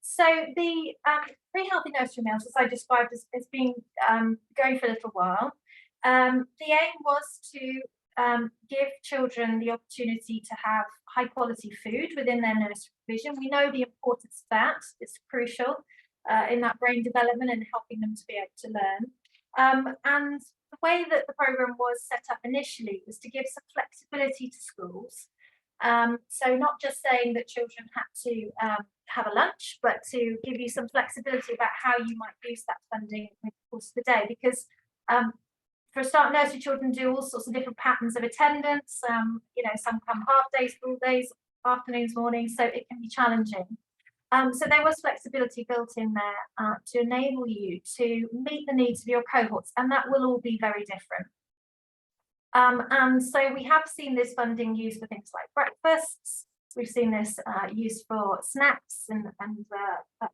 So the free healthy nursery meals, as I described, has been going for a little while. The aim was to give children the opportunity to have high quality food within their nursery provision. We know the importance of that. It's crucial in that brain development and helping them to be able to learn. And the way that the programme was set up initially was to give some flexibility to schools. So not just saying that children had to have a lunch, but to give you some flexibility about how you might use that funding over the course of the day. Because for a start, nursery children do all sorts of different patterns of attendance. Some come half days, full days, afternoons, mornings, so it can be challenging. So there was flexibility built in there to enable you to meet the needs of your cohorts, and that will all be very different. And so we have seen this funding used for things like breakfasts. We've seen this used for snacks and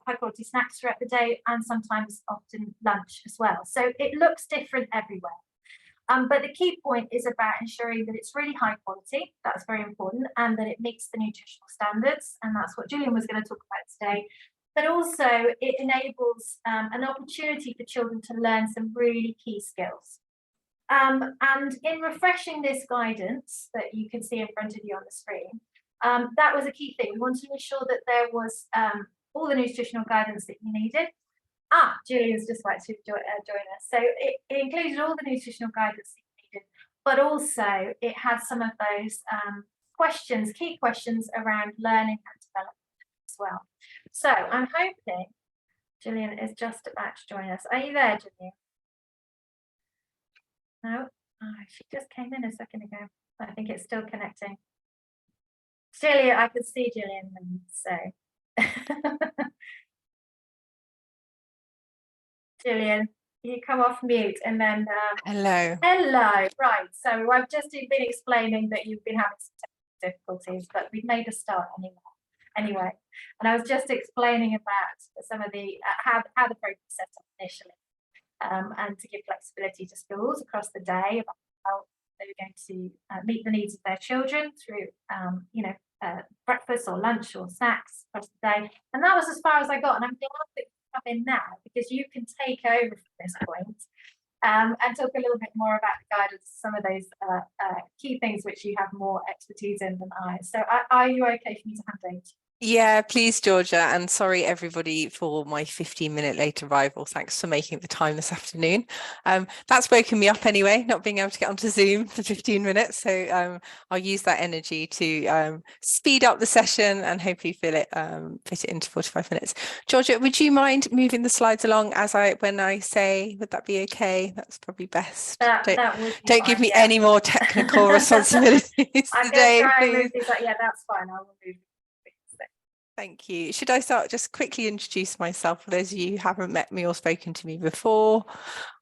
high quality snacks throughout the day, and sometimes often lunch as well. So it looks different everywhere. But the key point is about ensuring that it's really high quality. That's very important, and that it meets the nutritional standards. And that's what Julian was going to talk about today. But also it enables an opportunity for children to learn some really key skills. And in refreshing this guidance that you can see in front of you on the screen, that was a key thing. We wanted to ensure that there was all the nutritional guidance that you needed. Julian's just like to join us. So it included all the nutritional guidance that you needed, but also it had some of those key questions around learning and development as well. So I'm hoping Julian is just about to join us. Are you there, Julian? No, she just came in a second ago. I think it's still connecting. Julian, I could see Julian, so. Julian, you come off mute and then. Hello. Hello, right. So I've just been explaining that you've been having some technical difficulties, but we've made a start anyway. And I was just explaining about some of the how the program was set up initially. And to give flexibility to schools across the day about how they're going to meet the needs of their children through, breakfast or lunch or snacks across the day. And that was as far as I got. And I'm glad that you come in now, because you can take over from this point and talk a little bit more about the guidance, some of those key things which you have more expertise in than I. So are you okay for me to hand over to you? Yeah, please, Georgia, and sorry everybody for my 15-minute late arrival. Thanks for making the time this afternoon. That's woken me up anyway, not being able to get onto Zoom for 15 minutes. So I'll use that energy to speed up the session and hopefully fit it into 45 minutes. Georgia, would you mind moving the slides along when I say, would that be okay? That's probably best. Don't give me any more technical responsibilities today, please. Yeah, that's fine. I will move. Thank you. Should I start just quickly introduce myself for those of you who haven't met me or spoken to me before?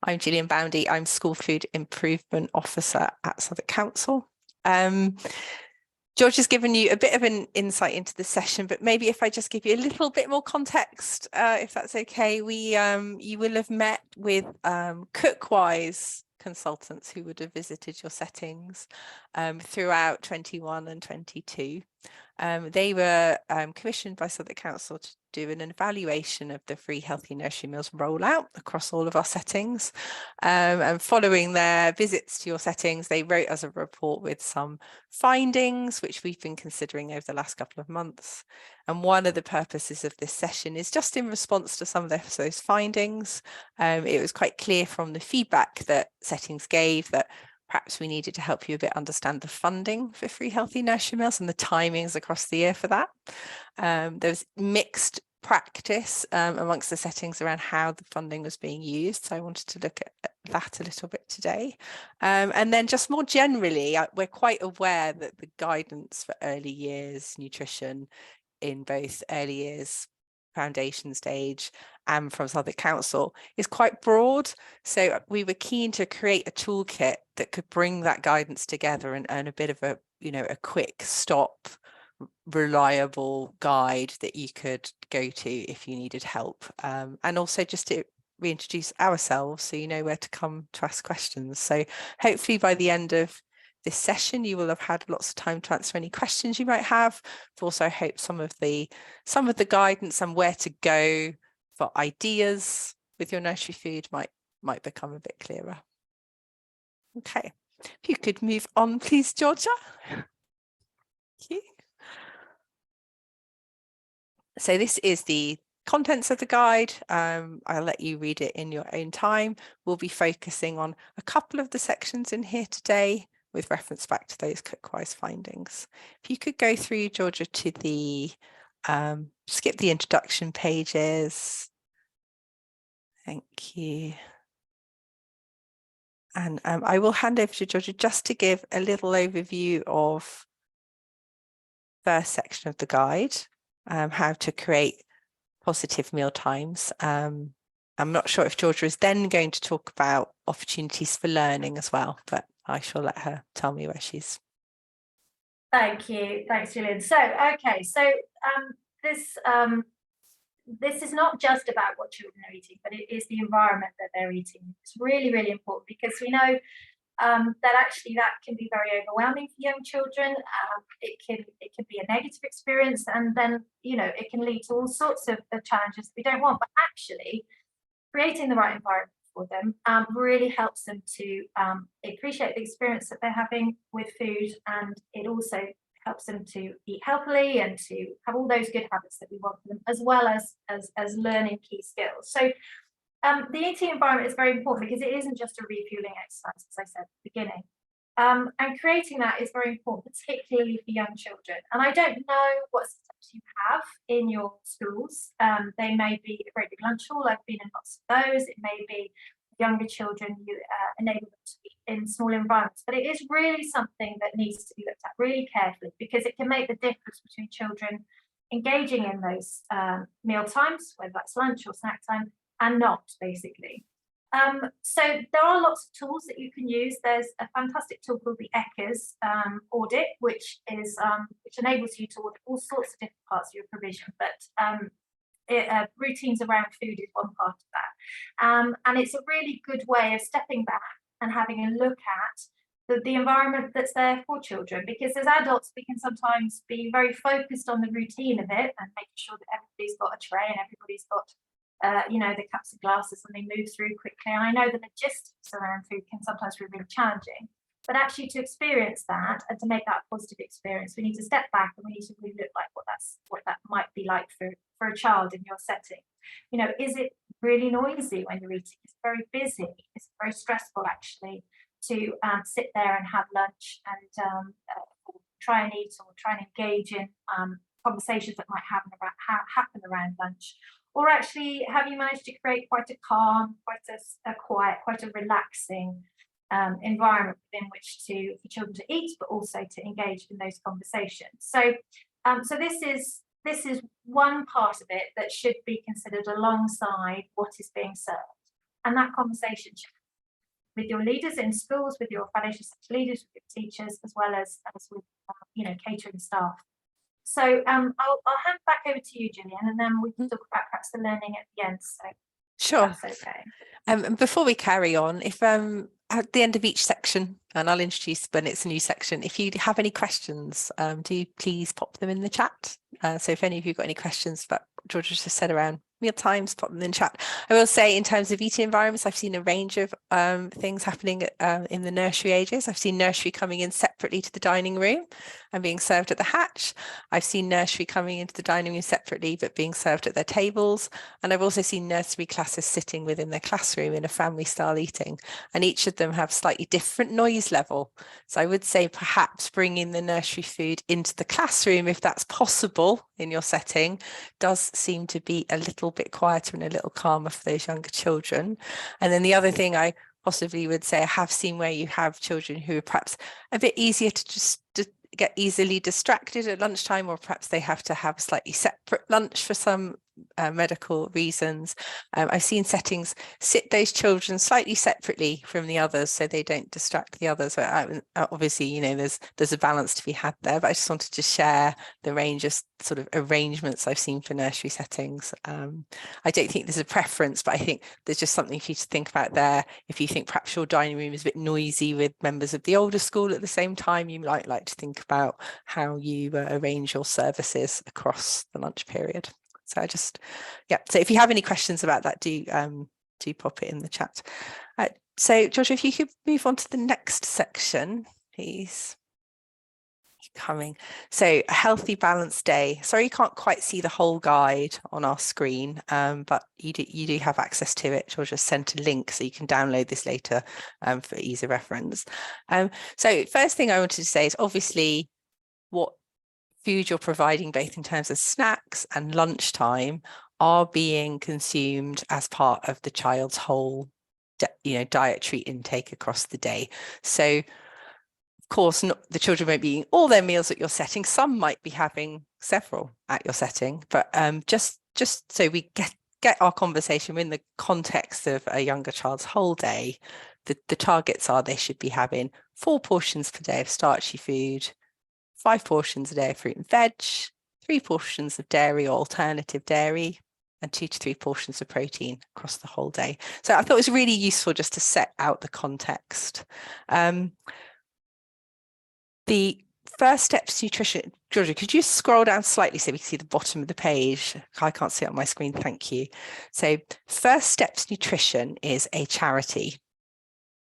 I'm Gillian Boundy. I'm School Food Improvement Officer at Southwark Council. George has given you a bit of an insight into the session, but maybe if I just give you a little bit more context, if that's okay, you will have met with Cookwise consultants who would have visited your settings throughout 21 and 22. They were commissioned by Southwark Council to do an evaluation of the free healthy nursery meals rollout across all of our settings. And following their visits to your settings, they wrote us a report with some findings, which we've been considering over the last couple of months. And one of the purposes of this session is just in response to some of those findings. It was quite clear from the feedback that settings gave that perhaps we needed to help you a bit understand the funding for free healthy nursery meals and the timings across the year for that. There was mixed practice amongst the settings around how the funding was being used. So I wanted to look at that a little bit today. And then just more generally, we're quite aware that the guidance for early years nutrition in both early years foundation stage and from Southwark Council is quite broad. So we were keen to create a toolkit that could bring that guidance together and earn a bit of a quick stop, reliable guide that you could go to if you needed help. And also just to reintroduce ourselves so you know where to come to ask questions. So hopefully by the end of this session. You will have had lots of time to answer any questions you might have. But also, I hope some of the guidance and where to go for ideas with your nursery food might become a bit clearer. Okay, if you could move on, please, Georgia. Thank you. So this is the contents of the guide. I'll let you read it in your own time. We'll be focusing on a couple of the sections in here today with reference back to those Cookwise findings. If you could go through, Georgia, to the skip the introduction pages. Thank you. And I will hand over to Georgia just to give a little overview of the first section of the guide, how to create positive meal times. I'm not sure if Georgia is then going to talk about opportunities for learning as well, but I shall let her tell me where she's. Thank you. Thanks, Julian. So, okay, so this is not just about what children are eating, but it is the environment that they're eating. It's really, really important because we know that actually that can be very overwhelming for young children. It can be a negative experience, and then it can lead to all sorts of challenges that we don't want. But actually, creating the right environment for them really helps them to appreciate the experience that they're having with food, and it also helps them to eat healthily and to have all those good habits that we want for them, as well as learning key skills. So the eating environment is very important because it isn't just a refueling exercise, as I said at the beginning. And creating that is very important, particularly for young children. And I don't know what systems you have in your schools. They may be a very big lunch hall. I've been in lots of those. It may be younger children, you enable them to be in small environments. But it is really something that needs to be looked at really carefully, because it can make the difference between children engaging in those meal times, whether that's lunch or snack time, and not, basically. So there are lots of tools that you can use. There's a fantastic tool called the ECHA's audit, which enables you to audit all sorts of different parts of your provision, but routines around food is one part of that. And it's a really good way of stepping back and having a look at the environment that's there for children, because as adults we can sometimes be very focused on the routine of it and making sure that everybody's got a tray and everybody's got the cups and glasses and they move through quickly. And I know the logistics around food can sometimes be really challenging, but actually to experience that and to make that a positive experience, we need to step back and we need to really look like what that might be like for a child in your setting. Is it really noisy when you're eating? It's very busy. It's very stressful actually to sit there and have lunch and try and eat or try and engage in conversations that might happen around lunch. Or actually, have you managed to create quite a calm, quite a quiet, quite a relaxing environment within which for children to eat, but also to engage in those conversations? So, so this is one part of it that should be considered alongside what is being served, and that conversation with your leaders in schools, with your foundation sector leaders, with your teachers, as well as with catering staff. So I'll hand back over to you, Gillian, and then we can talk about perhaps the learning at the end. So sure. That's okay. And before we carry on, if at the end of each section, and I'll introduce when it's a new section, if you have any questions, do please pop them in the chat. So if any of you got any questions, but Georgia just said around meal times, pop them in chat. I will say in terms of eating environments, I've seen a range of things happening in the nursery ages. I've seen nursery coming in separately to the dining room and being served at the hatch. I've seen nursery coming into the dining room separately but being served at their tables. And I've also seen nursery classes sitting within their classroom in a family style eating, and each of them have slightly different noise level. So I would say perhaps bringing the nursery food into the classroom, if that's possible in your setting, does seem to be a little bit quieter and a little calmer for those younger children. And then the other thing I possibly would say, I have seen where you have children who are perhaps a bit easier to just get easily distracted at lunchtime, or perhaps they have to have a slightly separate lunch for some medical reasons. I've seen settings sit those children slightly separately from the others so they don't distract the others. Obviously, you know, there's a balance to be had there, but I just wanted to share the range of sort of arrangements I've seen for nursery settings. I don't think there's a preference, but I think there's just something for you to think about there. If you think perhaps your dining room is a bit noisy with members of the older school at the same time, you might like to think about how you arrange your services across the lunch period. So so if you have any questions about that, do pop it in the chat. So Georgia, if you could move on to the next section, please. Coming. So a healthy, balanced day. Sorry, you can't quite see the whole guide on our screen, but you do have access to it. Georgia sent a link so you can download this later for ease of reference. So first thing I wanted to say is obviously what food you're providing, both in terms of snacks and lunchtime, are being consumed as part of the child's whole dietary intake across the day. So of course, the children won't be eating all their meals at your setting. Some might be having several at your setting, but just so we get our conversation in the context of a younger child's whole day, the targets are they should be having 4 portions per day of starchy food, 5 portions a day of fruit and veg, 3 portions of dairy or alternative dairy, and 2 to 3 portions of protein across the whole day. So I thought it was really useful just to set out the context. The first steps nutrition, Georgia, could you scroll down slightly so we can see the bottom of the page? I can't see it on my screen, thank you. So First Steps Nutrition is a charity,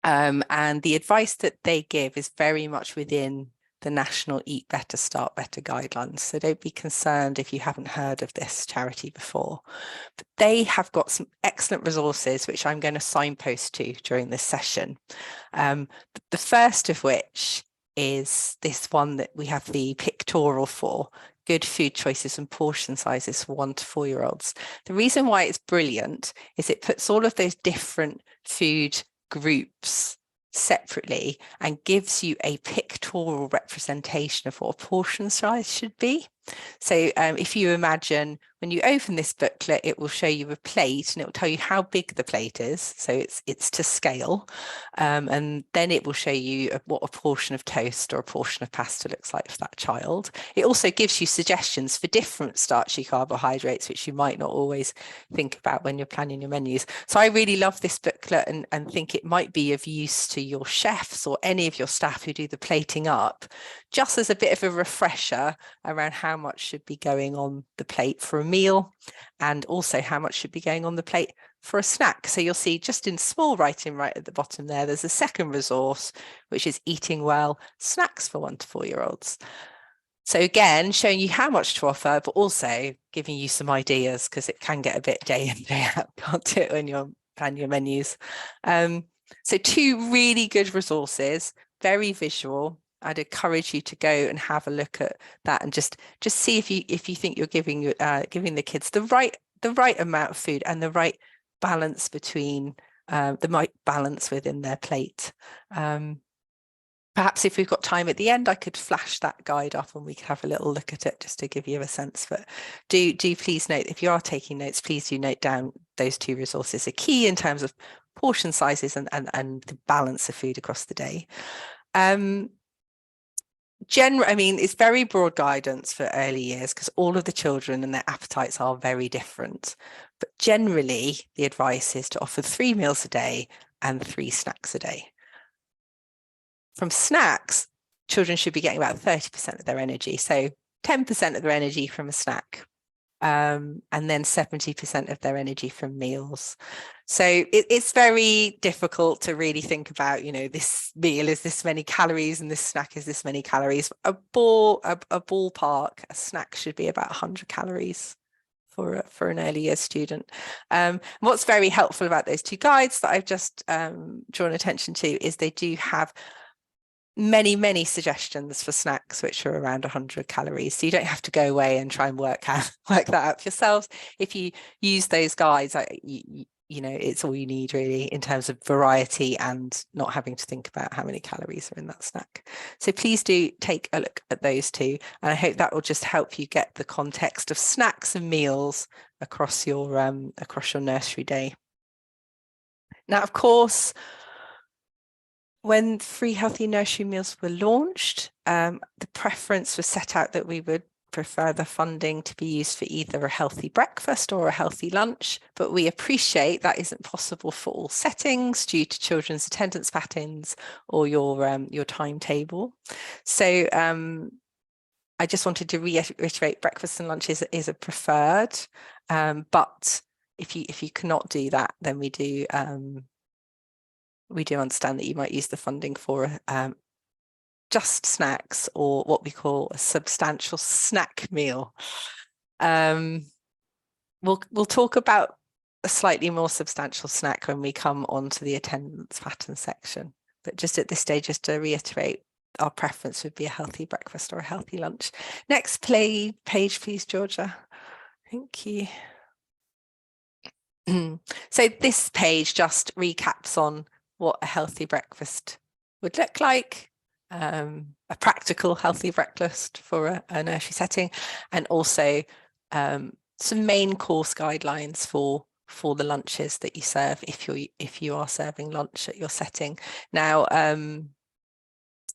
and the advice that they give is very much within the National Eat Better, Start Better guidelines. So don't be concerned if you haven't heard of this charity before. But they have got some excellent resources, which I'm going to signpost to during this session. The first of which is this one that we have the pictorial for, good food choices and portion sizes for 1 to 4-year-olds. The reason why it's brilliant is it puts all of those different food groups separately and gives you a pictorial representation of what a portion size should be. So if you imagine when you open this booklet, it will show you a plate and it will tell you how big the plate is. So it's to scale. And then it will show you what a portion of toast or a portion of pasta looks like for that child. It also gives you suggestions for different starchy carbohydrates, which you might not always think about when you're planning your menus. So I really love this booklet and think it might be of use to your chefs or any of your staff who do the plating up, just as a bit of a refresher around how much should be going on the plate for a meal and also how much should be going on the plate for a snack. So you'll see just in small writing right at the bottom there's a second resource, which is Eating Well, Snacks for 1 to 4-year-olds. So again, showing you how much to offer, but also giving you some ideas because it can get a bit day in, day out, can't it, when you're planning your menus. So 2 really good resources, very visual. I'd encourage you to go and have a look at that and just see if you think you're giving the kids the right amount of food and the right balance between the right balance within their plate. Perhaps if we've got time at the end, I could flash that guide up and we could have a little look at it just to give you a sense. But do please note, if you are taking notes, please do note down those 2 resources are key in terms of portion sizes and the balance of food across the day. I mean, it's very broad guidance for early years because all of the children and their appetites are very different. But generally, the advice is to offer 3 meals a day and 3 snacks a day. From snacks, children should be getting about 30% of their energy. So 10% of their energy from a snack, and then 70% of their energy from meals. So it's very difficult to really think about, this meal is this many calories and this snack is this many calories. A ballpark, a snack should be about 100 calories for an early years student. What's very helpful about those 2 guides that I've just drawn attention to is they do have many suggestions for snacks which are around 100 calories, so you don't have to go away and try and work that out for yourselves. If you use those guides, you know, it's all you need really in terms of variety and not having to think about how many calories are in that snack. So please do take a look at those two, and I hope that will just help you get the context of snacks and meals across your nursery day. Now, of course, when free healthy nursery meals were launched, the preference was set out that we would prefer the funding to be used for either a healthy breakfast or a healthy lunch, but we appreciate that isn't possible for all settings due to children's attendance patterns or your timetable. So I just wanted to reiterate breakfast and lunch is a preferred, but if you cannot do that, then we do understand that you might use the funding for just snacks, or what we call a substantial snack meal. We'll talk about a slightly more substantial snack when we come on to the attendance pattern section. But just at this stage, just to reiterate, our preference would be a healthy breakfast or a healthy lunch. Next page, please, Georgia. Thank you. So this page just recaps on what a healthy breakfast would look like, a practical healthy breakfast for a nursery setting, and also some main course guidelines for the lunches that you serve if you are serving lunch at your setting. Now,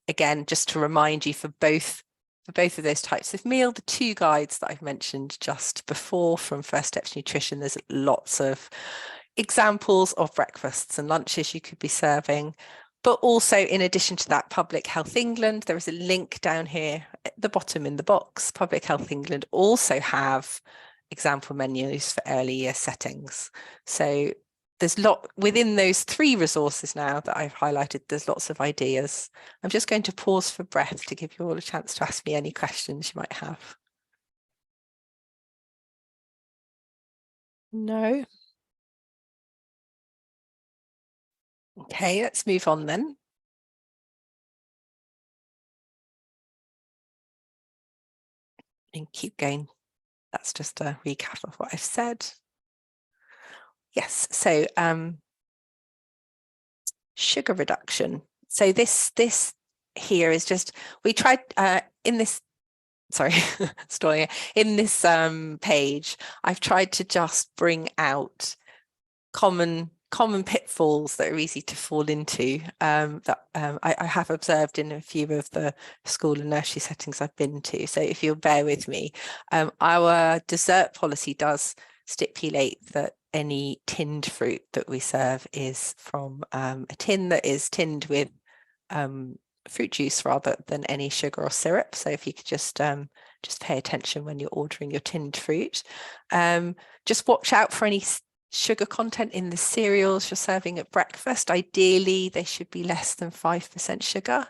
again, just to remind you, for both of those types of meal, the two guides that I've mentioned just before from First Steps Nutrition, there's lots of examples of breakfasts and lunches you could be serving. But also, in addition to that, Public Health England, there is a link down here at the bottom in the box. Public Health England also have example menus for early year settings. So there's within those three resources now that I've highlighted, there's lots of ideas. I'm just going to pause for breath to give you all a chance to ask me any questions you might have. No? Okay, let's move on then. And keep going. That's just a recap of what I've said. Yes, so sugar reduction. So this here is just, we tried in this, sorry, stalling it. In this page, I've tried to just bring out common pitfalls that are easy to fall into, that I have observed in a few of the school and nursery settings I've been to. So if you'll bear with me, our dessert policy does stipulate that any tinned fruit that we serve is from a tin that is tinned with fruit juice rather than any sugar or syrup. So if you could just pay attention when you're ordering your tinned fruit. Just watch out for any sugar content in the cereals you're serving at breakfast. Ideally, they should be less than 5% sugar.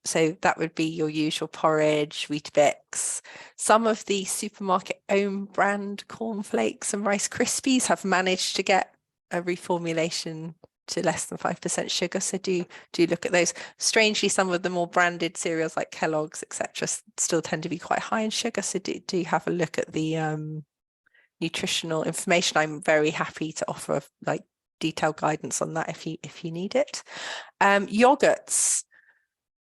So that would be your usual porridge, Weetabix. Some of the supermarket own brand cornflakes and Rice Krispies have managed to get a reformulation to less than 5% sugar. So do look at those. Strangely, some of the more branded cereals like Kellogg's, etc., still tend to be quite high in sugar. So do have a look at the nutritional information. I'm very happy to offer like detailed guidance on that if you need it. Yogurts,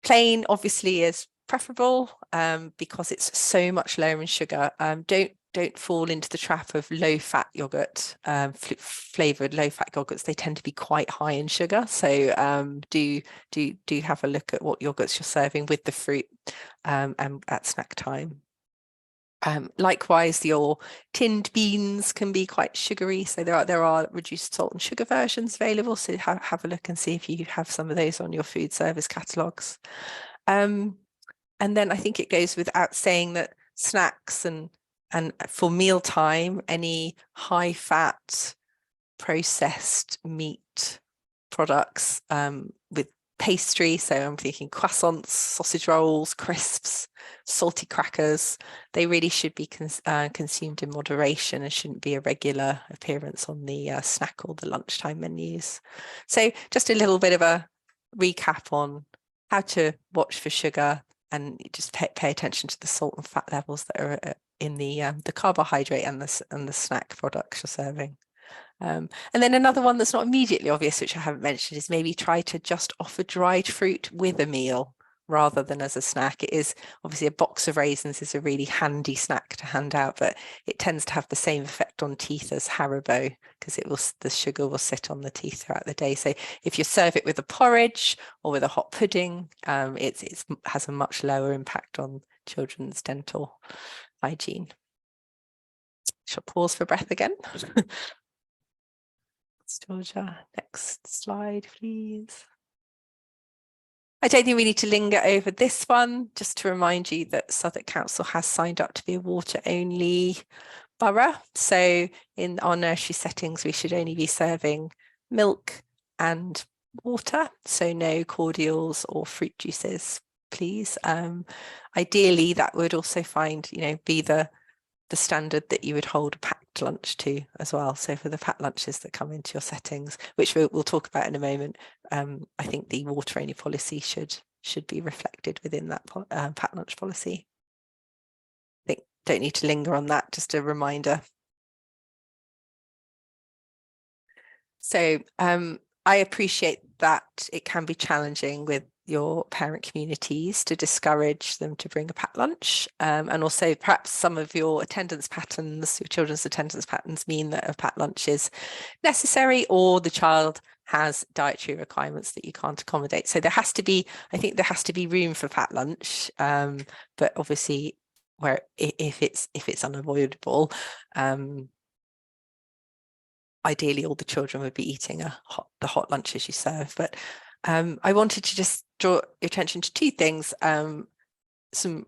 plain obviously is preferable because it's so much lower in sugar. Don't fall into the trap of low-fat yogurt, flavored low-fat yogurts. They tend to be quite high in sugar. So do have a look at what yogurts you're serving with the fruit and at snack time. Likewise, your tinned beans can be quite sugary, so there are reduced salt and sugar versions available. So have a look and see if you have some of those on your food service catalogues. And then I think it goes without saying that snacks and for mealtime, any high fat processed meat products with pastry, so I'm thinking croissants, sausage rolls, crisps, salty crackers, they really should be consumed in moderation and shouldn't be a regular appearance on the snack or the lunchtime menus. So just a little bit of a recap on how to watch for sugar and just pay attention to the salt and fat levels that are in the carbohydrate and the snack products you're serving. And then another one that's not immediately obvious, which I haven't mentioned, is maybe try to just offer dried fruit with a meal rather than as a snack. It is obviously a box of raisins is a really handy snack to hand out, but it tends to have the same effect on teeth as Haribo because the sugar will sit on the teeth throughout the day. So if you serve it with a porridge or with a hot pudding, it has a much lower impact on children's dental hygiene. Shall pause for breath again. Georgia, next slide, please. I don't think we need to linger over this one, just to remind you that Southwark Council has signed up to be a water-only borough. So in our nursery settings, we should only be serving milk and water, so no cordials or fruit juices, please. Ideally, that would also be the standard that you would hold a packed lunch to as well. So for the packed lunches that come into your settings, which we'll talk about in a moment, I think the water only policy should be reflected within that packed lunch policy. I think don't need to linger on that, just a reminder. So I appreciate that it can be challenging with your parent communities to discourage them to bring a packed lunch, and also perhaps some of your attendance patterns, your children's attendance patterns mean that a packed lunch is necessary, or the child has dietary requirements that you can't accommodate. So I think there has to be room for packed lunch, but obviously if it's unavoidable, ideally all the children would be eating the hot lunches you serve. But I wanted to just draw your attention to two things. Some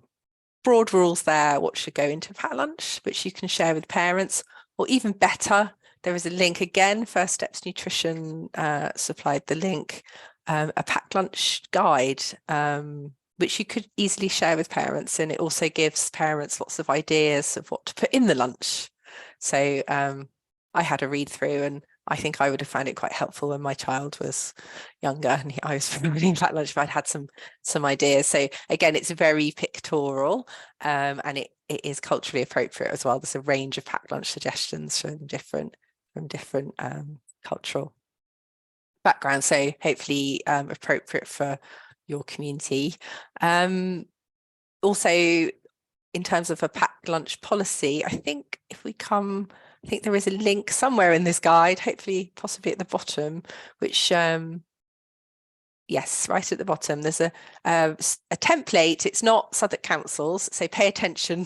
broad rules there, what should go into a packed lunch, which you can share with parents, or even better, there is a link again, First Steps Nutrition supplied the link, a packed lunch guide, which you could easily share with parents, and it also gives parents lots of ideas of what to put in the lunch. So I had a read through, and I think I would have found it quite helpful when my child was younger and I was promoting packed lunch, but I'd had some ideas. So again, it's very pictorial, and it is culturally appropriate as well. There's a range of packed lunch suggestions from different cultural backgrounds, so hopefully appropriate for your community. Also, in terms of a packed lunch policy, I think there is a link somewhere in this guide, hopefully possibly at the bottom, which yes, right at the bottom, there's a template. It's not Southwark Council's, so pay attention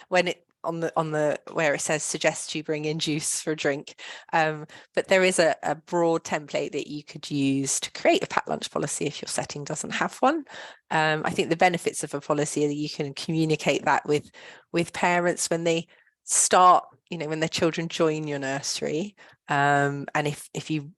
when it on the where it says suggest you bring in juice for a drink, but there is a broad template that you could use to create a packed lunch policy if your setting doesn't have one. I think the benefits of a policy are that you can communicate that with parents when they start, when their children join your nursery, and if you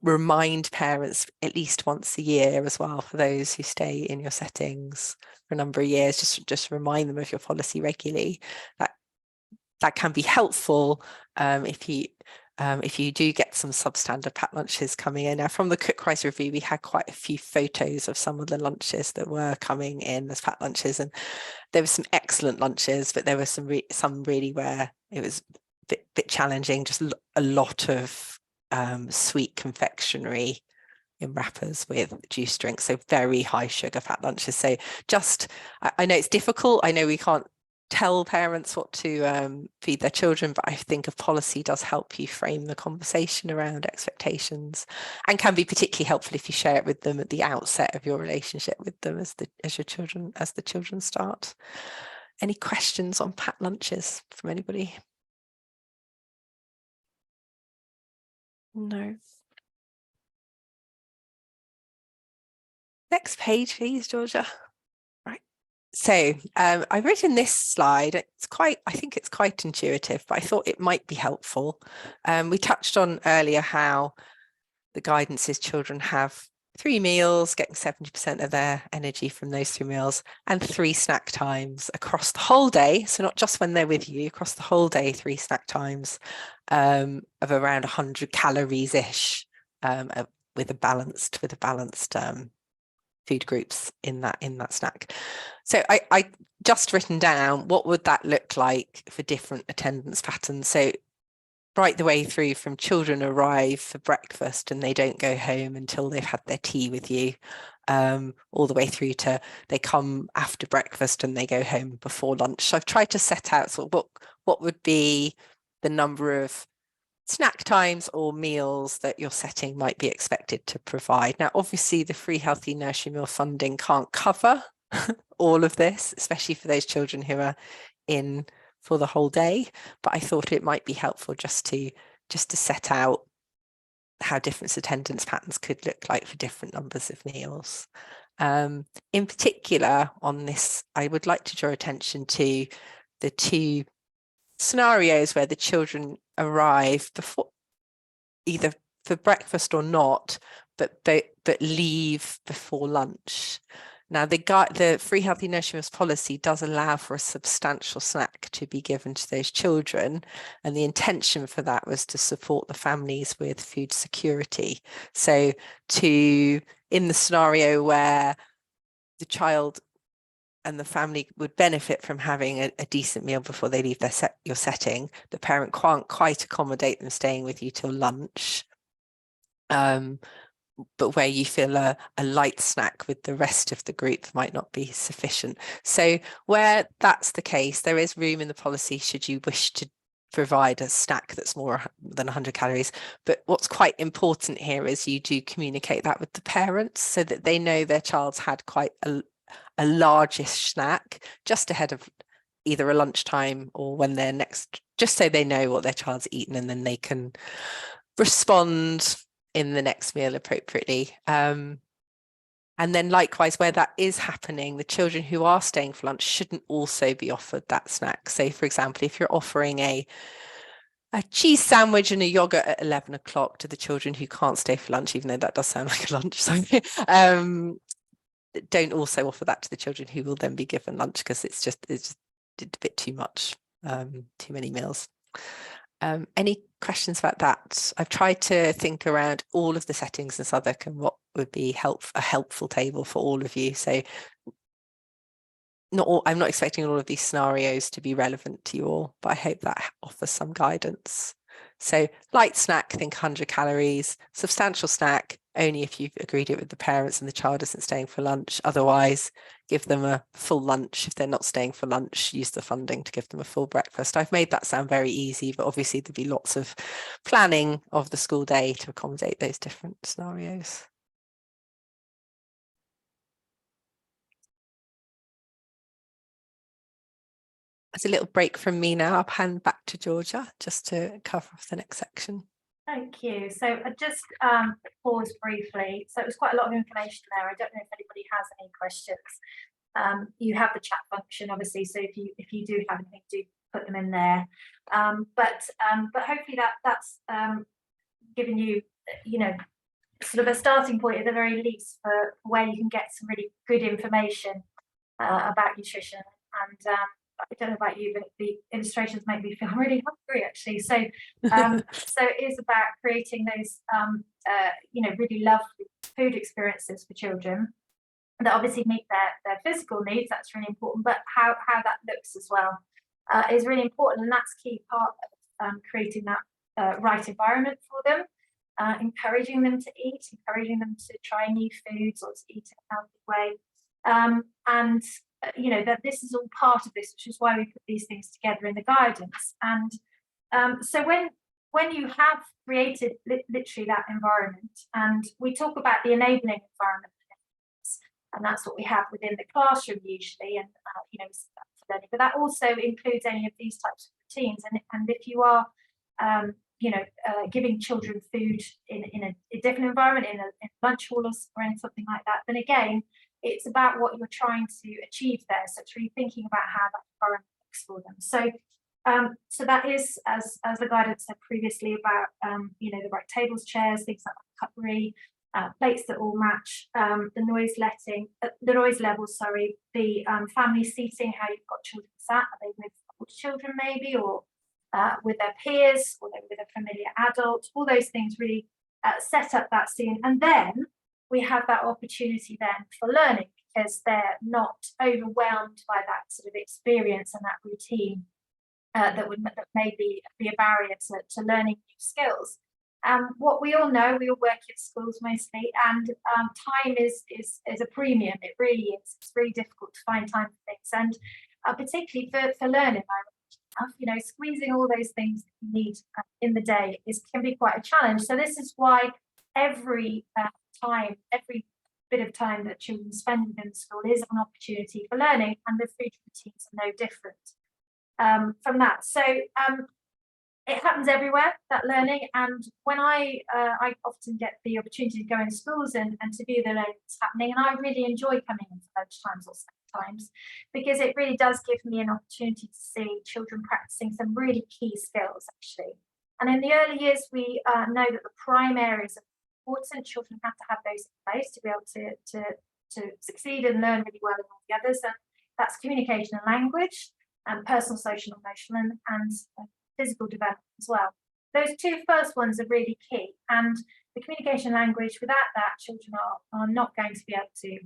remind parents at least once a year as well, for those who stay in your settings for a number of years, just remind them of your policy regularly. That can be helpful if you do get some substandard packed lunches coming in. Now, from the Cookwise review, we had quite a few photos of some of the lunches that were coming in as packed lunches, and there were some excellent lunches, but there were some really where it was a bit challenging, just a lot of sweet confectionery in wrappers with juice drinks, so very high sugar packed lunches. So I know it's difficult, I know we can't tell parents what to feed their children, but I think a policy does help you frame the conversation around expectations, and can be particularly helpful if you share it with them at the outset of your relationship with them as the children start. Any questions on packed lunches from anybody? No. Next page, please, Georgia. Right. So I've written this slide. I think it's quite intuitive, but I thought it might be helpful. We touched on earlier how the guidance is children have 3 meals, getting 70% of their energy from those 3 meals, and 3 snack times across the whole day. So not just when they're with you, across the whole day, 3 snack times of around 100 calories ish, with a balanced food groups in that snack. So I just written down what would that look like for different attendance patterns. So right the way through from children arrive for breakfast and they don't go home until they've had their tea with you, all the way through to they come after breakfast and they go home before lunch. So I've tried to set out sort of what would be the number of snack times or meals that your setting might be expected to provide. Now, obviously, the free healthy nursery meal funding can't cover all of this, especially for those children who are in for the whole day, but I thought it might be helpful just to set out how different attendance patterns could look like for different numbers of meals. In particular, on this, I would like to draw attention to the two scenarios where the children arrive before, either for breakfast or not, but leave before lunch. Now, the free healthy nursery meals policy does allow for a substantial snack to be given to those children, and the intention for that was to support the families with food security. So in the scenario where the child and the family would benefit from having a decent meal before they leave your setting, the parent can't quite accommodate them staying with you till lunch. But where you feel a light snack with the rest of the group might not be sufficient. So where that's the case, there is room in the policy should you wish to provide a snack that's more than 100 calories. But what's quite important here is you do communicate that with the parents so that they know their child's had quite a largish snack just ahead of either a lunchtime or when they're next, just so they know what their child's eaten and then they can respond in the next meal appropriately. And then likewise, where that is happening, the children who are staying for lunch shouldn't also be offered that snack. So for example, if you're offering a cheese sandwich and a yogurt at 11 o'clock to the children who can't stay for lunch, even though that does sound like a lunch, so don't also offer that to the children who will then be given lunch, because it's just a bit too much, too many meals. Any questions about that? I've tried to think around all of the settings in Southwark and what would be a helpful table for all of you. So I'm not expecting all of these scenarios to be relevant to you all, but I hope that offers some guidance. So light snack, think 100 calories, substantial snack, only if you've agreed it with the parents and the child isn't staying for lunch. Otherwise, give them a full lunch. If they're not staying for lunch, use the funding to give them a full breakfast. I've made that sound very easy, but obviously there'd be lots of planning of the school day to accommodate those different scenarios. As a little break from me now, I'll hand back to Georgia just to cover off the next section. Thank you. So I just pause briefly. So it was quite a lot of information there. I don't know if anybody has any questions. You have the chat function, obviously. So if you do have anything, do put them in there. But hopefully that's given you, sort of a starting point at the very least for where you can get some really good information about nutrition. And I don't know about you, but the illustrations make me feel really hungry, actually. So, so it is about creating those, really lovely food experiences for children that obviously meet their physical needs. That's really important, but how that looks as well is really important, and that's key part of creating that right environment for them, encouraging them to eat, encouraging them to try new foods or to eat in a healthy way, and that this is all part of this, which is why we put these things together in the guidance. And so when you have created literally that environment, and we talk about the enabling environment, and that's what we have within the classroom usually, and learning, but that also includes any of these types of routines. And if you are giving children food in a different environment, in a lunch hall or in something like that, then again, it's about what you're trying to achieve there. So it's really thinking about how that environment works for them. So that is, as the guidance said previously, about the right tables, chairs, things like cutlery, plates that all match, the noise levels, the family seating, how you've got children sat, are they with older children maybe, or with their peers, or they're with a familiar adult. All those things really set up that scene, and then we have that opportunity then for learning, because they're not overwhelmed by that sort of experience and that routine. that may be a barrier to learning new skills. What we all know, we all work in schools mostly, and time is a premium. It really is. It's really difficult to find time for things, and particularly for learning. You know, squeezing all those things that you need in the day can be quite a challenge. So this is why every bit of time that children spend within the school is an opportunity for learning, and the food routines are no different from that. So it happens everywhere, that learning, and when I often get the opportunity to go in schools and to view the learning that's happening, and I really enjoy coming in for lunch times or snack times, because it really does give me an opportunity to see children practicing some really key skills actually. And in the early years, we know that the prime areas are important. Children have to have those in place to be able to succeed and learn really well in all the others, and that's communication and language, and personal, social, emotional, and physical development as well. Those two first ones are really key, and the communication language, without that, children are not going to be able to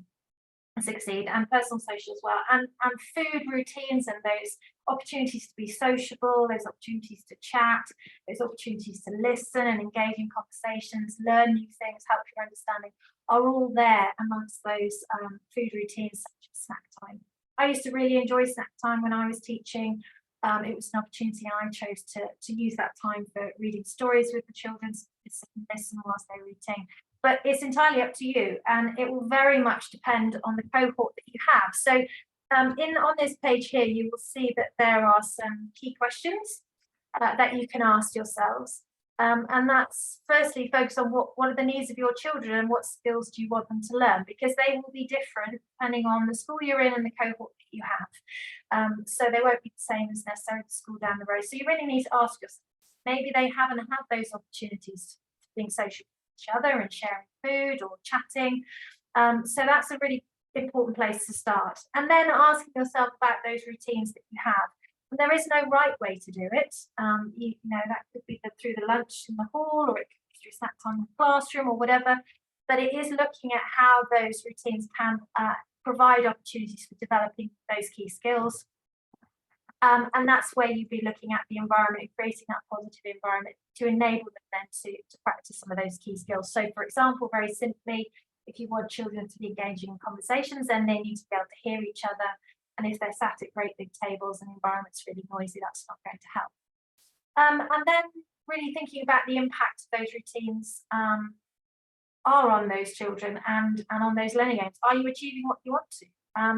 succeed, and personal, social as well, and food routines, and those opportunities to be sociable, those opportunities to chat, those opportunities to listen and engage in conversations, learn new things, help your understanding, are all there amongst those food routines such as snack time. I used to really enjoy snack time when I was teaching. It was an opportunity I chose to use that time for reading stories with the children, listen whilst they're eating. But it's entirely up to you, and it will very much depend on the cohort that you have. So on this page here, you will see that there are some key questions that you can ask yourselves. And that's firstly focus on what are the needs of your children and what skills do you want them to learn, because they will be different depending on the school you're in and the cohort that you have. So they won't be the same as necessarily the school down the road. So you really need to ask yourself, maybe they haven't had those opportunities for being social with each other and sharing food or chatting. So that's a really important place to start. And then asking yourself about those routines that you have. There is no right way to do it. You know, that could be through the lunch in the hall, or it could be through snack time in the classroom, or whatever. But it is looking at how those routines can provide opportunities for developing those key skills. And that's where you'd be looking at the environment, creating that positive environment to enable them then to practice some of those key skills. So, for example, very simply, if you want children to be engaging in conversations, then they need to be able to hear each other. And if they're sat at great big tables and the environment's really noisy, that's not going to help. And then really thinking about the impact of those routines are on those children and on those learning aims. Are you achieving what you want to?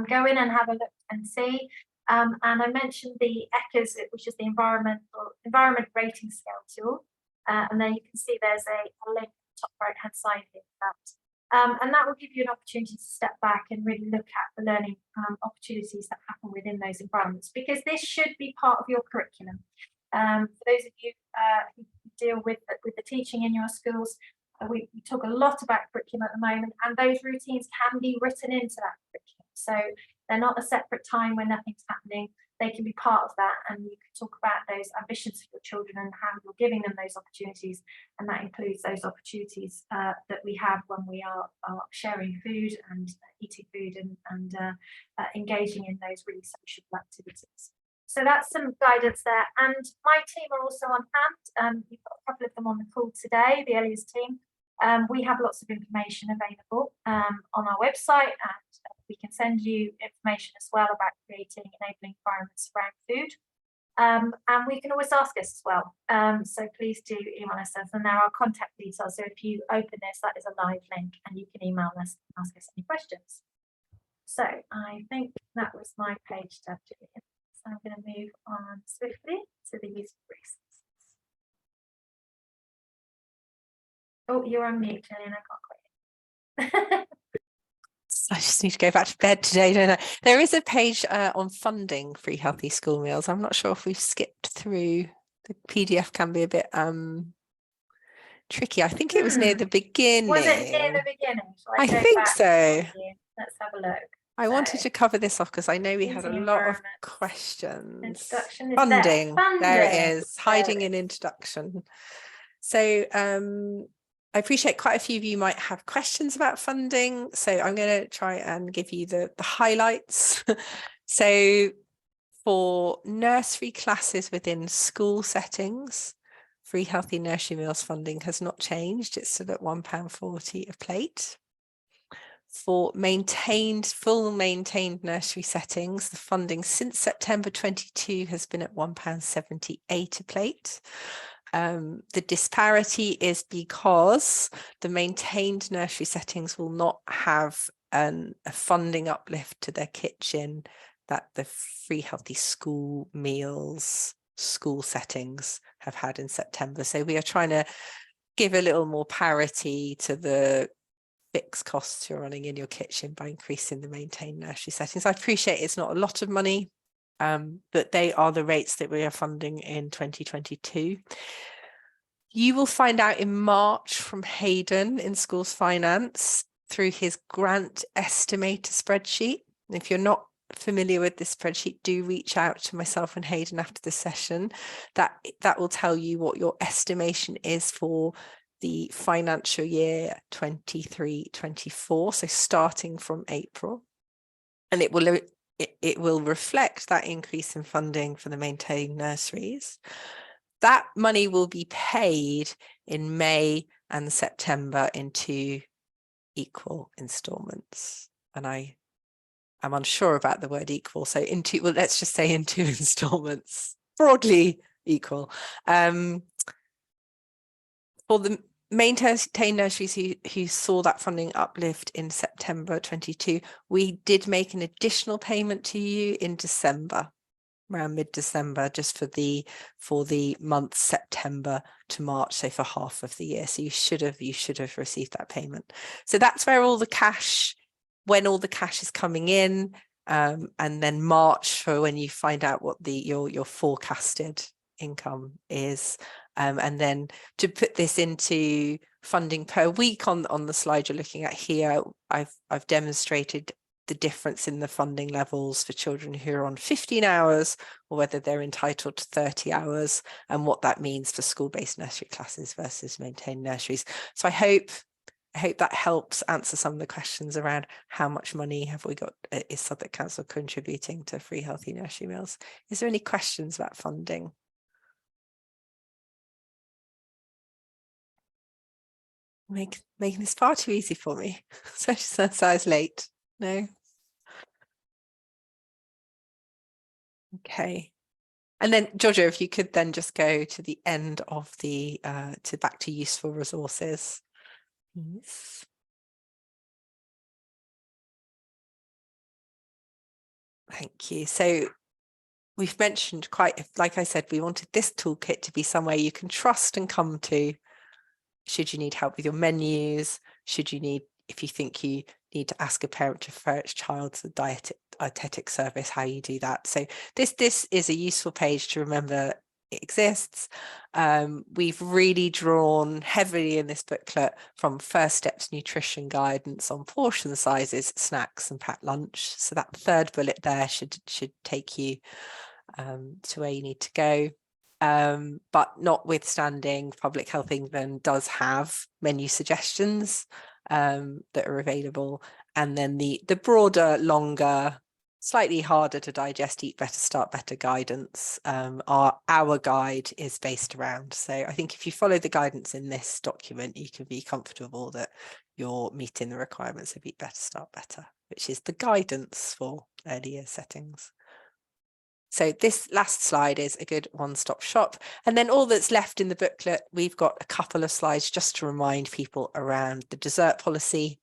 Go in and have a look and see. And I mentioned the ECHAs, which is the environment rating scale tool. And then you can see there's a link at the top right-hand side here for that. And that will give you an opportunity to step back and really look at the learning opportunities that happen within those environments, because this should be part of your curriculum. For those of you who deal with the teaching in your schools, we talk a lot about curriculum at the moment, and those routines can be written into that curriculum. So they're not a separate time when nothing's happening. They can be part of that, and you can talk about those ambitions for your children and how you're giving them those opportunities, and that includes those opportunities that we have when we are sharing food and eating food and engaging in those really social activities. So that's some guidance there, and my team are also on hand. You've got a couple of them on the call today, the Elias team. We have lots of information available on our website, and we can send you information as well about creating enabling environments around food. And we can always ask us as well. So please do email us, and there are contact details. So if you open this, that is a live link, and you can email us and ask us any questions. So I think that was my page to Julian. So I'm going to move on swiftly to the use of resources. Oh, you're on mute, Julian. I can't quite. I just need to go back to bed today, don't I? There is a page on funding free healthy school meals. I'm not sure if we've skipped through. The PDF can be a bit tricky. I think it was near the beginning. Was it near the beginning? I think so. Let's have a look. I wanted to cover this off because I know we had a lot of questions. Introduction is funding. There it is. Hiding in in introduction. So I appreciate quite a few of you might have questions about funding. So I'm going to try and give you the highlights. So For nursery classes within school settings, free healthy nursery meals funding has not changed. It's still at £1.40 a plate. For full maintained nursery settings, the funding since September 22 has been at £1.78 a plate. The disparity is because the maintained nursery settings will not have a funding uplift to their kitchen that the free healthy school meals, school settings have had in September. So we are trying to give a little more parity to the fixed costs you're running in your kitchen by increasing the maintained nursery settings. I appreciate it's not a lot of money, but they are the rates that we are funding in 2022. You will find out in March from Hayden in Schools Finance through his grant estimator spreadsheet. If you're not familiar with this spreadsheet, do reach out to myself and Hayden after the session. That will tell you what your estimation is for the financial year 23-24, so starting from April, and it will reflect that increase in funding for the maintained nurseries. That money will be paid in May and September in 2 equal instalments, and I am unsure about the word equal, so let's just say in 2 instalments, broadly equal. For the maintained nurseries who saw that funding uplift in September 22, we did make an additional payment to you in December, around mid-December, just for the month September to March, so for half of the year. So you should have received that payment. So that's where all the cash, when all the cash is coming in, and then March for when you find out what your forecasted income is. And then to put this into funding per week on the slide you're looking at here, I've demonstrated the difference in the funding levels for children who are on 15 hours or whether they're entitled to 30 hours, and what that means for school-based nursery classes versus maintained nurseries. So I hope that helps answer some of the questions around how much money have we got, is Southwark Council contributing to free healthy nursery meals. Is there any questions about funding? Making this far too easy for me, especially since I was late. No. Okay. And then Georgia, if you could then just go to the end of the back to useful resources. Yes. Thank you. So we've mentioned like I said, we wanted this toolkit to be somewhere you can trust and come to should you need help with your menus, if you think you need to ask a parent to refer its child to the dietetic service, how you do that. So this is a useful page to remember it exists. We've really drawn heavily in this booklet from First Steps Nutrition guidance on portion sizes, snacks and packed lunch. So that third bullet there should take you to where you need to go. But notwithstanding, Public Health England does have menu suggestions that are available, and then the broader, longer, slightly harder to digest Eat Better, Start Better guidance, our guide is based around. So I think if you follow the guidance in this document, you can be comfortable that you're meeting the requirements of Eat Better, Start Better, which is the guidance for early year settings. So this last slide is a good one-stop shop. And then all that's left in the booklet, we've got a couple of slides just to remind people around the dessert policy,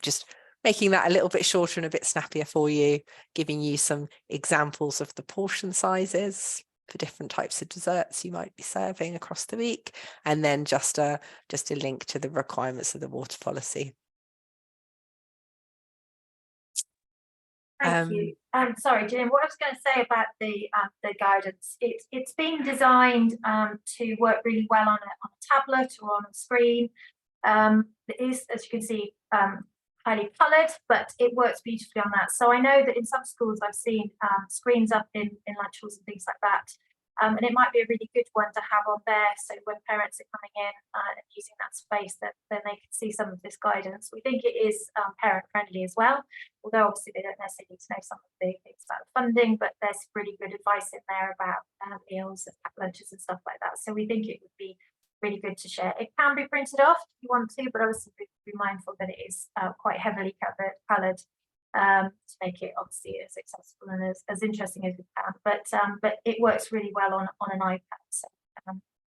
just making that a little bit shorter and a bit snappier for you, giving you some examples of the portion sizes for different types of desserts you might be serving across the week, and then just a link to the requirements of the water policy. Thank you. Sorry, Gillian, what I was going to say about the guidance, it's been designed to work really well on a tablet or on a screen. It is, as you can see, highly coloured, but it works beautifully on that. So I know that in some schools I've seen screens up in lunch halls and things like that. And it might be a really good one to have on there, so when parents are coming in and using that space, then they can see some of this guidance. We think it is parent friendly as well, although obviously they don't necessarily need to know some of the things about funding, but there's really good advice in there about meals and packed lunches and stuff like that. So we think it would be really good to share. It can be printed off if you want to, but obviously be mindful that it is quite heavily coloured to make it obviously as accessible and as interesting as we can. But it works really well on an iPad. So I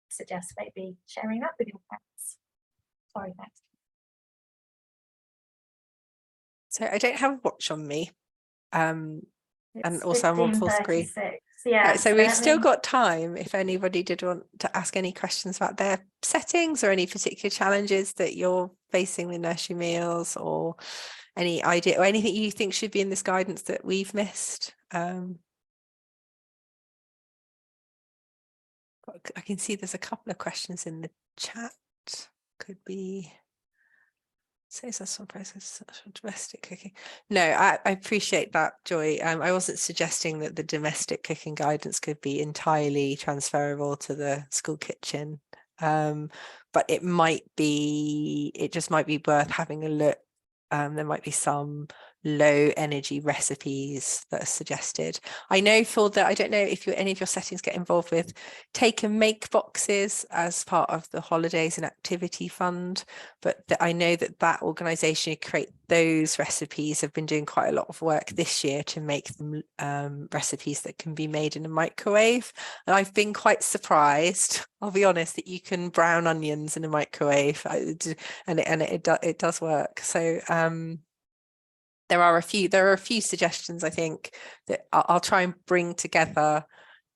suggest maybe sharing that with your parents. Sorry, next. So I don't have a watch on me. And also I'm on full screen. Yeah. Right, so we've still got time if anybody did want to ask any questions about their settings or any particular challenges that you're facing with nursery meals, or any idea or anything you think should be in this guidance that we've missed. I can see there's a couple of questions in the chat. Could be says that's one process domestic cooking. No, I appreciate that, Joy. I wasn't suggesting that the domestic cooking guidance could be entirely transferable to the school kitchen, but it just might be worth having a look. There might be some low energy recipes that are suggested. I know I don't know if any of your settings get involved with take and make boxes as part of the holidays and activity fund, but I know that organisation who create those recipes have been doing quite a lot of work this year to make them recipes that can be made in a microwave. And I've been quite surprised, I'll be honest, that you can brown onions in a microwave, and it does work. So there are a few suggestions, I think, that I'll try and bring together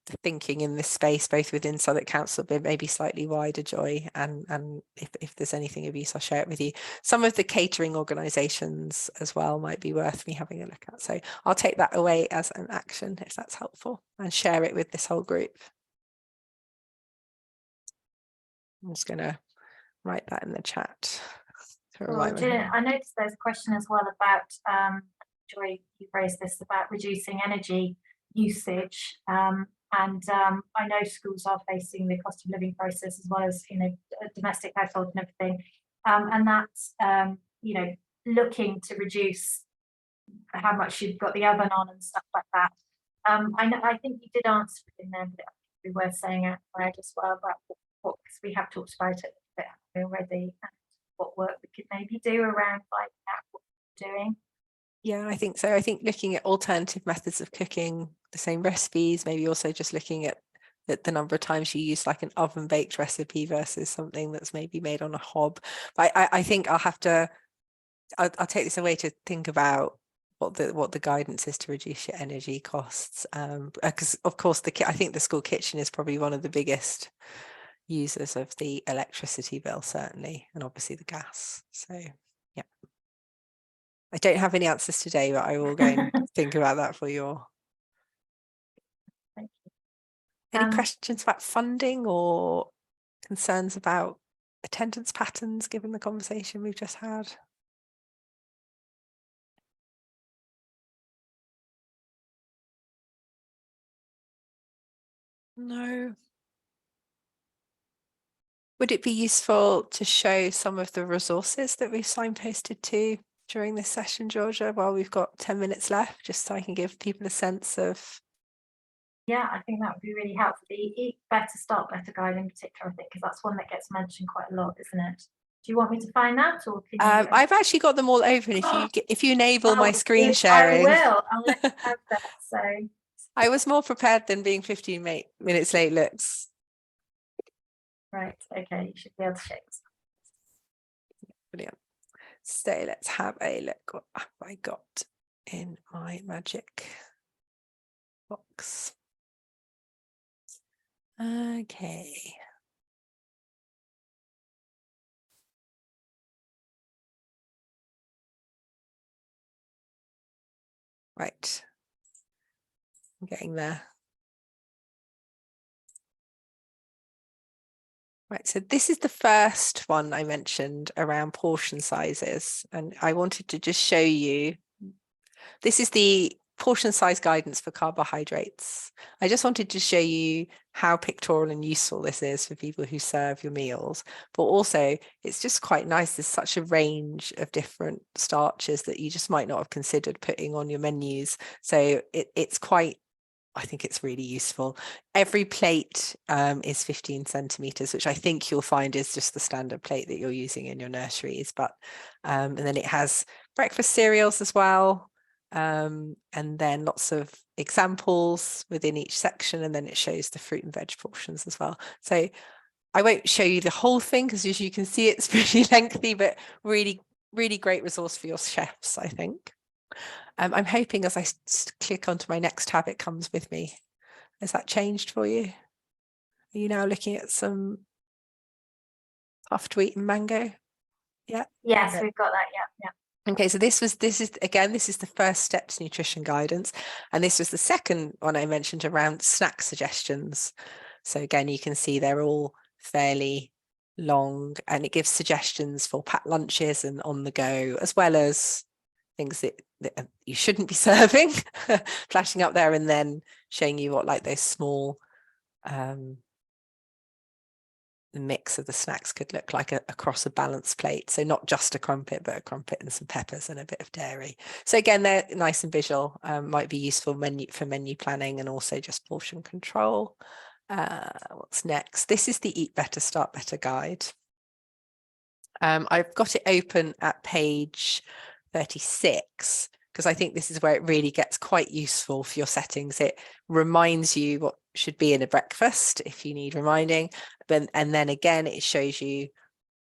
the thinking in this space, both within Southwark Council, but maybe slightly wider, Joy, and if there's anything of use, I'll share it with you. Some of the catering organisations as well might be worth me having a look at. So I'll take that away as an action if that's helpful, and share it with this whole group. I'm just going to write that in the chat. I noticed there's a question as well about Joy, you raised this about reducing energy usage, and I know schools are facing the cost of living crisis as well as domestic households and everything, and that's looking to reduce how much you've got the oven on and stuff like that. I think you did answer it in there, but it would be worth saying out loud as well about what because we have talked about it a bit already. What work we could maybe do around finding out what we're doing. Yeah, I think so. I think looking at alternative methods of cooking the same recipes, maybe also just looking at the number of times you use like an oven baked recipe versus something that's maybe made on a hob. But I think I'll take this away to think about what the guidance is to reduce your energy costs. Because of course I think the school kitchen is probably one of the biggest users of the electricity bill, certainly, and obviously the gas. So yeah, I don't have any answers today, but I will go and think about that for you all. Thank you. Any questions about funding or concerns about attendance patterns given the conversation we've just had? No. Would it be useful to show some of the resources that we've signposted to during this session, Georgia, while we've got 10 minutes left, just so I can give people a sense of? Yeah, I think that would be really helpful. The Eat Better, Start Better guide in particular, I think, because that's one that gets mentioned quite a lot, isn't it? Do you want me to find that, or can you? I've actually got them all open. If you enable my screen sharing, I will. I'll let you have that. So I was more prepared than being 15 minutes late looks. Right, okay, you should be able to check this. Brilliant. So let's have a look. What have I got in my magic box? Okay. Right. I'm getting there. Right, so this is the first one I mentioned around portion sizes, and I wanted to just show you. This is the portion size guidance for carbohydrates. I just wanted to show you how pictorial and useful this is for people who serve your meals, but also it's just quite nice. There's such a range of different starches that you just might not have considered putting on your menus. So it's quite, I think it's really useful. Every plate is 15 centimeters, which I think you'll find is just the standard plate that you're using in your nurseries. But and then it has breakfast cereals as well, and then lots of examples within each section, and then it shows the fruit and veg portions as well. So I won't show you the whole thing because as you can see, it's pretty lengthy, but really, really great resource for your chefs, I think. I'm hoping as I click onto my next tab, it comes with me. Has that changed for you? Are you now looking at some puffed wheat and mango? Yeah. Yes, Okay. we've got that. Yeah. Okay, so this is the first steps nutrition guidance, and this was the second one I mentioned around snack suggestions. So again, you can see they're all fairly long, and it gives suggestions for packed lunches and on the go, as well as things that you shouldn't be serving, flashing up there, and then showing you what like those small the mix of the snacks could look like across a balanced plate. So not just a crumpet, but a crumpet and some peppers and a bit of dairy. So again, they're nice and visual, might be useful for menu planning and also just portion control. What's next? This is the Eat Better, Start Better guide. I've got it open at page 36 because I think this is where it really gets quite useful for your settings. It reminds you what should be in a breakfast if you need reminding, and then again it shows you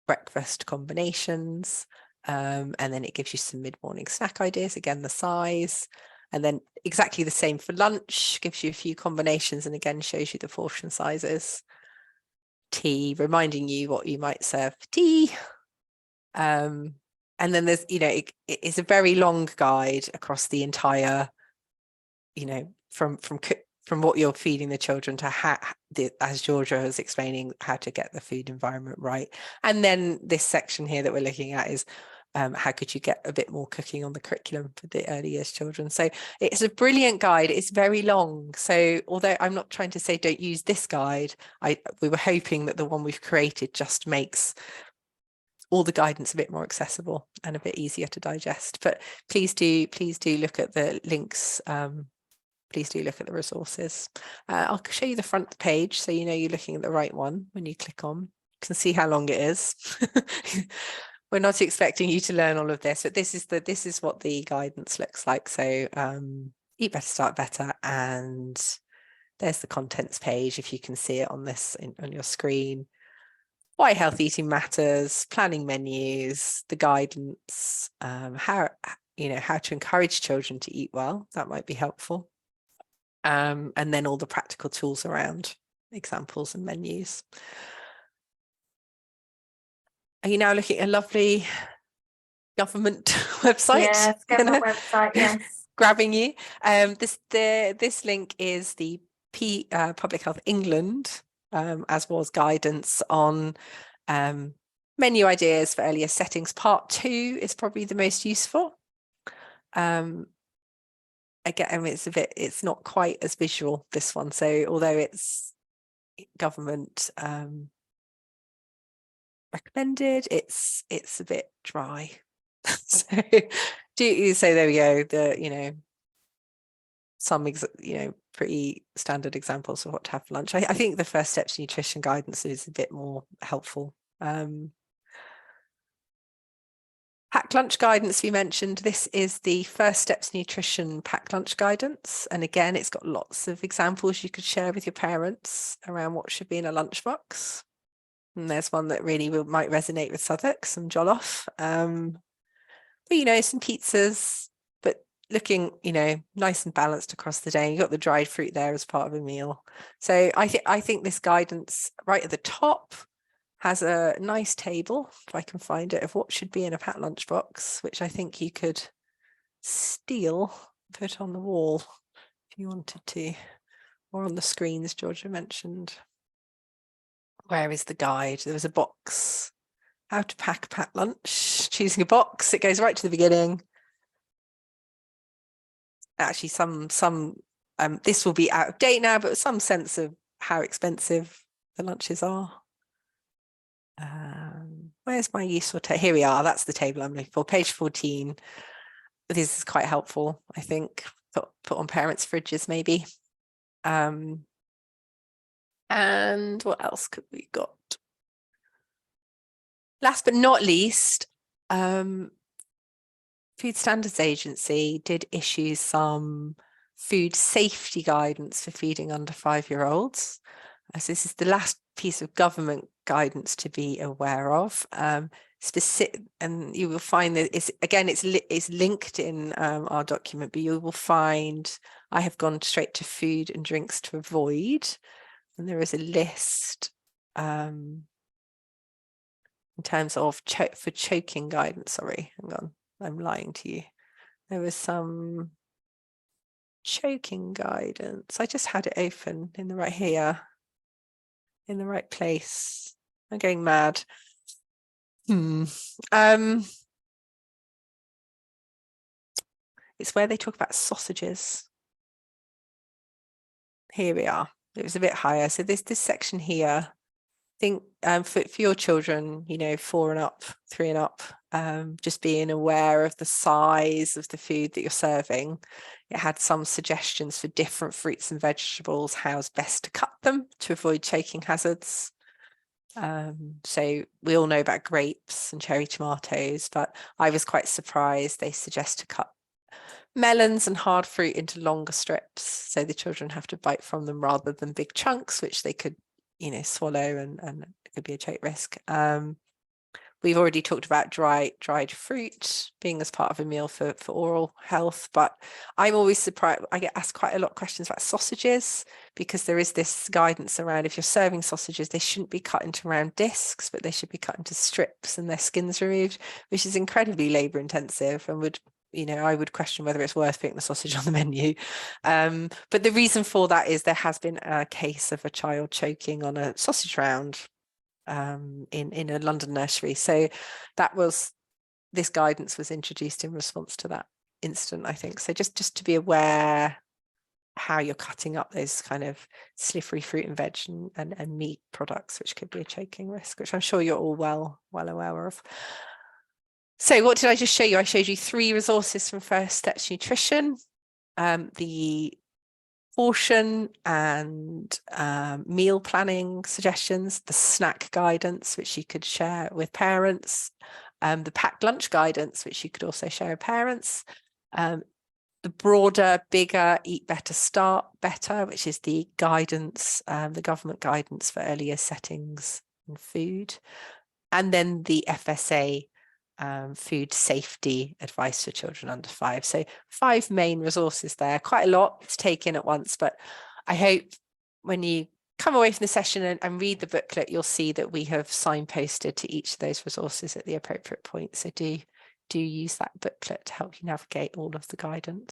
breakfast combinations, and then it gives you some mid-morning snack ideas, again the size, and then exactly the same for lunch, gives you a few combinations and again shows you the portion sizes. Tea, reminding you what you might serve for tea. And then there's, it is a very long guide across the entire, from what you're feeding the children to how, as Georgia was explaining, how to get the food environment right. And then this section here that we're looking at is how could you get a bit more cooking on the curriculum for the early years children. So it's a brilliant guide. It's very long. So although I'm not trying to say don't use this guide, we were hoping that the one we've created just makes all the guidance a bit more accessible and a bit easier to digest. But please do look at the links. Please do look at the resources. I'll show you the front page so you know you're looking at the right one when you click on. You can see how long it is. We're not expecting you to learn all of this, but this is what the guidance looks like. So Eat Better, Start Better, and there's the contents page if you can see it on this on your screen. Why health eating matters, planning menus, the guidance, how to encourage children to eat well, that might be helpful, and then all the practical tools around examples and menus. Are you now looking at a lovely government website? Yes, government website, yes. Grabbing you. This link is the Public Health England, as was guidance on menu ideas for earlier settings. Part 2 is probably the most useful. Again, I mean, it's not quite as visual, this one. So although it's government recommended, it's a bit dry. So there we go. Some pretty standard examples of what to have for lunch. I think the First Steps Nutrition guidance is a bit more helpful. Packed lunch guidance we mentioned. This is the First Steps Nutrition packed lunch guidance, and again it's got lots of examples you could share with your parents around what should be in a lunchbox. And there's one that really might resonate with Southwark, some jollof, but some pizzas, but looking nice and balanced across the day. You got the dried fruit there as part of a meal. So I think this guidance right at the top has a nice table, if I can find it, of what should be in a packed lunchbox, which I think you could steal, put on the wall if you wanted to, or on the screen, as Georgia mentioned. Where is the guide? There was a box. How to pack a packed lunch. Choosing a box. It goes right to the beginning. actually this will be out of date now, but some sense of how expensive the lunches are. Where's my useful table? Here we are. That's the table I'm looking for. Page 14. This is quite helpful, I think. Put on parents' fridges, maybe. And what else could we got? Last but not least, Food Standards Agency did issue some food safety guidance for feeding under 5-year-olds. So this is the last piece of government guidance to be aware of. Specific, and you will find that it's linked in our document, but you will find I have gone straight to food and drinks to avoid, and there is a list in terms of for choking guidance. Sorry, hang on, I'm lying to you. There was some choking guidance. I just had it open in the right here, in the right place. I'm going mad. It's where they talk about sausages. Here we are. It was a bit higher. So this section here, I think for your children, 4 and up, 3 and up, just being aware of the size of the food that you're serving. It had some suggestions for different fruits and vegetables, how's best to cut them to avoid choking hazards. So we all know about grapes and cherry tomatoes, but I was quite surprised they suggest to cut melons and hard fruit into longer strips, so the children have to bite from them rather than big chunks, which they could, swallow, and it could be a choke risk. We've already talked about dried fruit being as part of a meal for oral health, but I'm always surprised. I get asked quite a lot of questions about sausages, because there is this guidance around if you're serving sausages, they shouldn't be cut into round discs, but they should be cut into strips and their skins removed, which is incredibly labor intensive and would, I would question whether it's worth putting the sausage on the menu. But the reason for that is there has been a case of a child choking on a sausage round in a London nursery. So this guidance was introduced in response to that incident, I think. So just to be aware how you're cutting up those kind of slippery fruit and veg and meat products, which could be a choking risk, which I'm sure you're all well aware of. So what did I just show you? I showed you 3 resources from First Steps Nutrition, the portion and meal planning suggestions, the snack guidance, which you could share with parents, the packed lunch guidance, which you could also share with parents, the broader, bigger, Eat Better, Start Better, which is the guidance, the government guidance for earlier settings in food, and then the FSA food safety advice for children under 5. So 5 main resources there, quite a lot to take in at once, but I hope when you come away from the session and read the booklet, you'll see that we have signposted to each of those resources at the appropriate point. So do use that booklet to help you navigate all of the guidance.